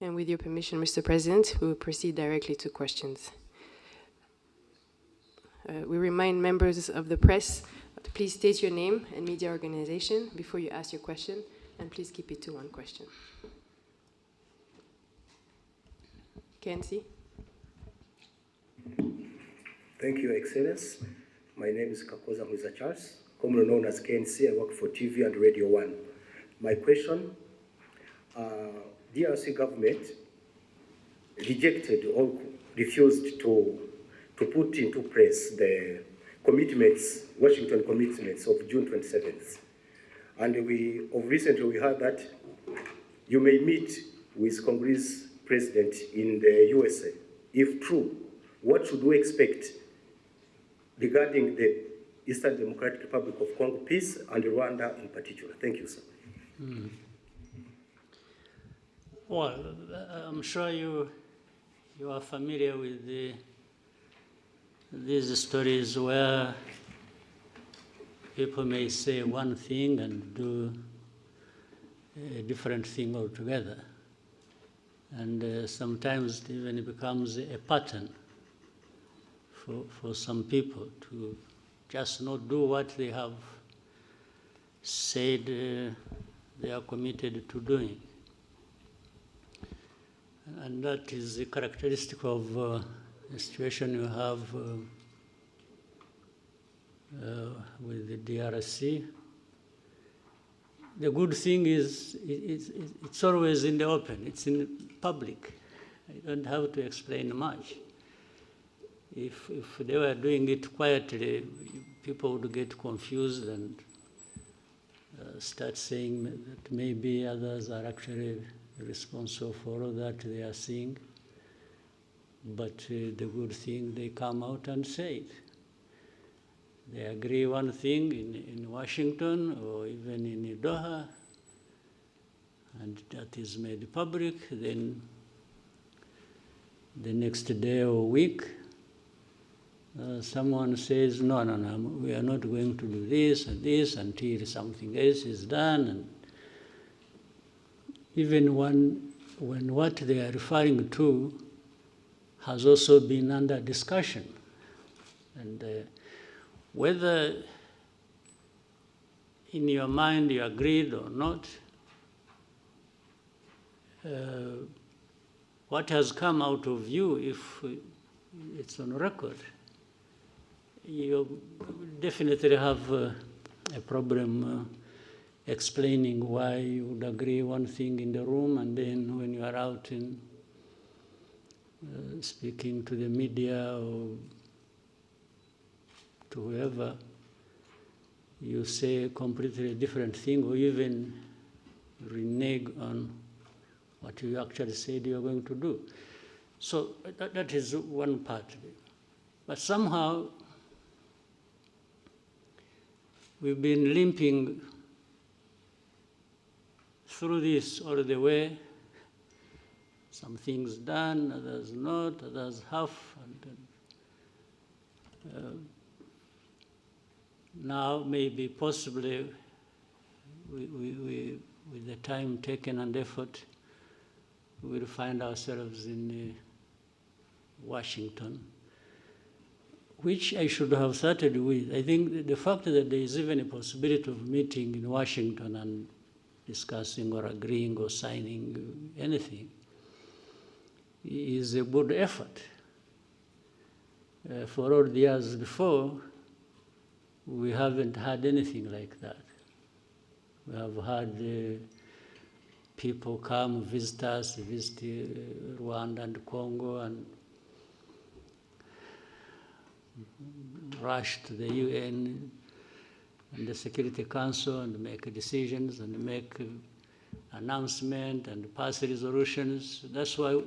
And with your permission, Mr. President, we will proceed directly to questions. We remind members of the press to please state your name and media organization before you ask your question, and please keep it to one question. Kenzie? Thank you, Excellence. My name is Kakoza Mwiza Charles, commonly known as KNC. I work for TV and Radio 1. My question, DRC government rejected or refused to put into place the commitments, Washington commitments of June 27th. And recently we heard that you may meet with Congress president in the USA. If true, what should we expect regarding the Eastern Democratic Republic of Congo peace and Rwanda in particular? Thank you, sir. Well, I'm sure you are familiar with these stories where people may say one thing and do a different thing altogether. And sometimes it even becomes a pattern for some people to just not do what they have said they are committed to doing. And that is a characteristic of the situation you have with the DRC. The good thing is it's always in the open, it's in public. You don't have to explain much. If they were doing it quietly, people would get confused and start saying that maybe others are actually responsible for all that they are seeing. But the good thing, they come out and say it. They agree one thing in Washington or even in Doha, and that is made public. Then the next day or week, someone says, no, we are not going to do this and this until something else is done. And even when what they are referring to has also been under discussion. And whether in your mind you agreed or not, what has come out of you, if it's on record, you definitely have a problem explaining why you would agree one thing in the room, and then when you are out in speaking to the media or to whoever, you say a completely different thing, or even renege on what you actually said you are going to do. So that is one part of it. But somehow we've been limping through this all the way. Some things done, others not, others half. And now maybe possibly we with the time taken and effort, we will find ourselves in Washington, which I should have started with. I think the fact that there is even a possibility of meeting in Washington and discussing or agreeing or signing anything is a good effort. For all the years before, we haven't had anything like that. We have had people come visit us, visit Rwanda and Congo, and rush to the UN and the Security Council and make decisions and make announcements and pass resolutions. That's why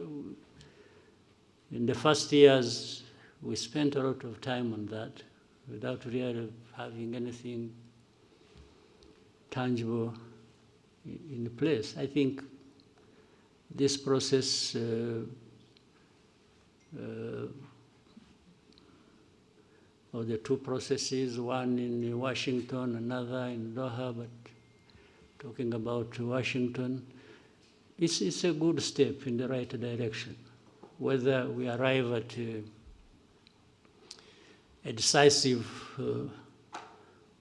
in the first years we spent a lot of time on that without really having anything tangible in place. I think this process or the two processes, one in Washington, another in Doha, but talking about Washington, it's a good step in the right direction. Whether we arrive at a decisive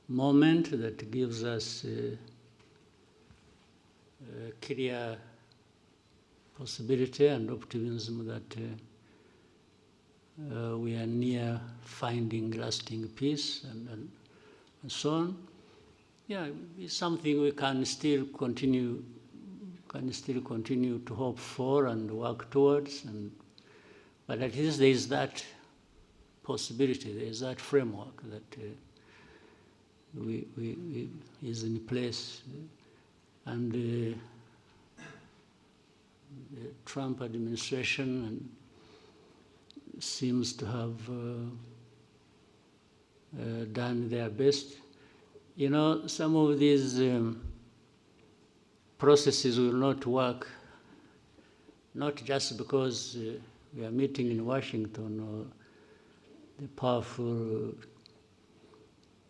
moment that gives us a clear possibility and optimism that we are near finding lasting peace and so on. Yeah, it's something we can still continue to hope for and work towards, but at least there is that possibility, there is that framework that is in place, and the Trump administration seems to have done their best. You know, some of these processes will not work, not just because we are meeting in Washington or the powerful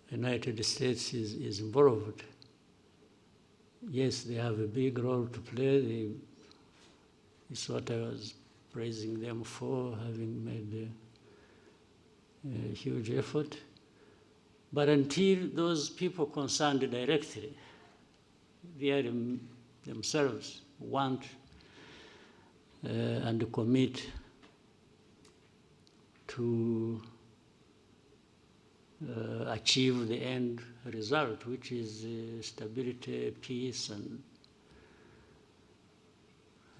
United States is involved. Yes, they have a big role to play. It's what I was praising them for, having made a huge effort. But until those people concerned directly, they themselves want and commit to achieve the end result, which is stability, peace,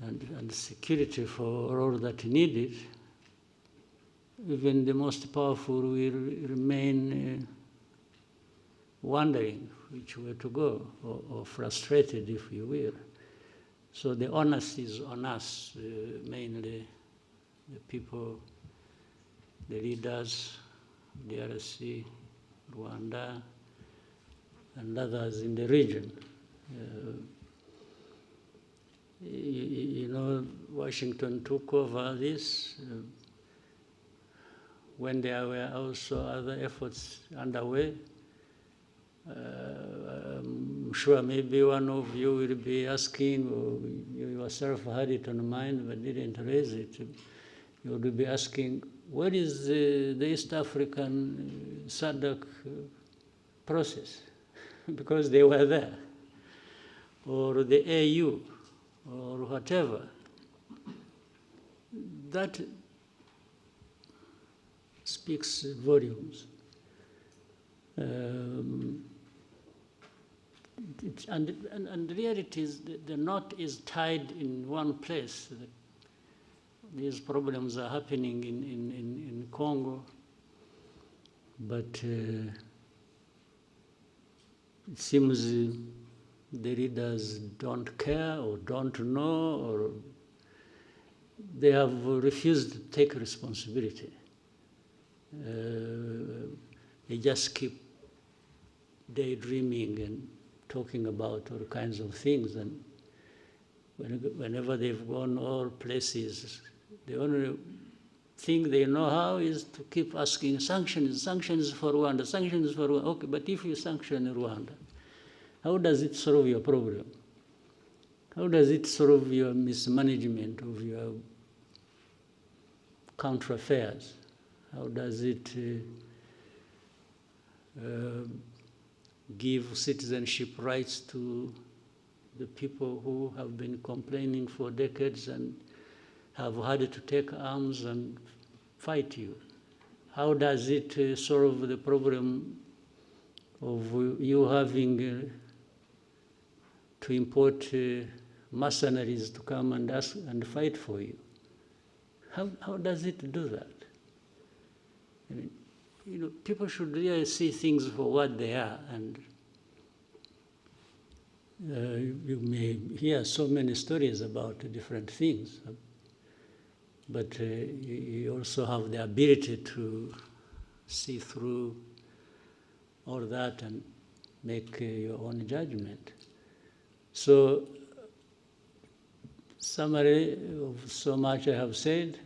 and security for all that needed, even the most powerful will remain wondering which way to go, or frustrated, if you will. So the onus is on us, mainly the people, the leaders, DRC, Rwanda, and others in the region. You know, Washington took over this when there were also other efforts underway. I'm sure maybe one of you will be asking, or you yourself had it on mind but didn't raise it. You would be asking, where is the East African SADC process? Because they were there, or the AU, or whatever. That speaks volumes. And the reality is the knot is tied in one place. These problems are happening in Congo, but it seems the leaders don't care or don't know, or they have refused to take responsibility. They just keep daydreaming and talking about all kinds of things, and whenever they've gone all places, the only thing they know how is to keep asking sanctions for Rwanda, sanctions for Rwanda. Okay, but if you sanction Rwanda, how does it solve your problem? How does it solve your mismanagement of your counter affairs? How does it give citizenship rights to the people who have been complaining for decades and have had to take arms and fight you? How does it solve the problem of you having to import mercenaries to come and fight for you? How does it do that? I mean, you know, people should really see things for what they are, and you may hear so many stories about different things, but you also have the ability to see through all that and make your own judgment. So, summary of so much I have said,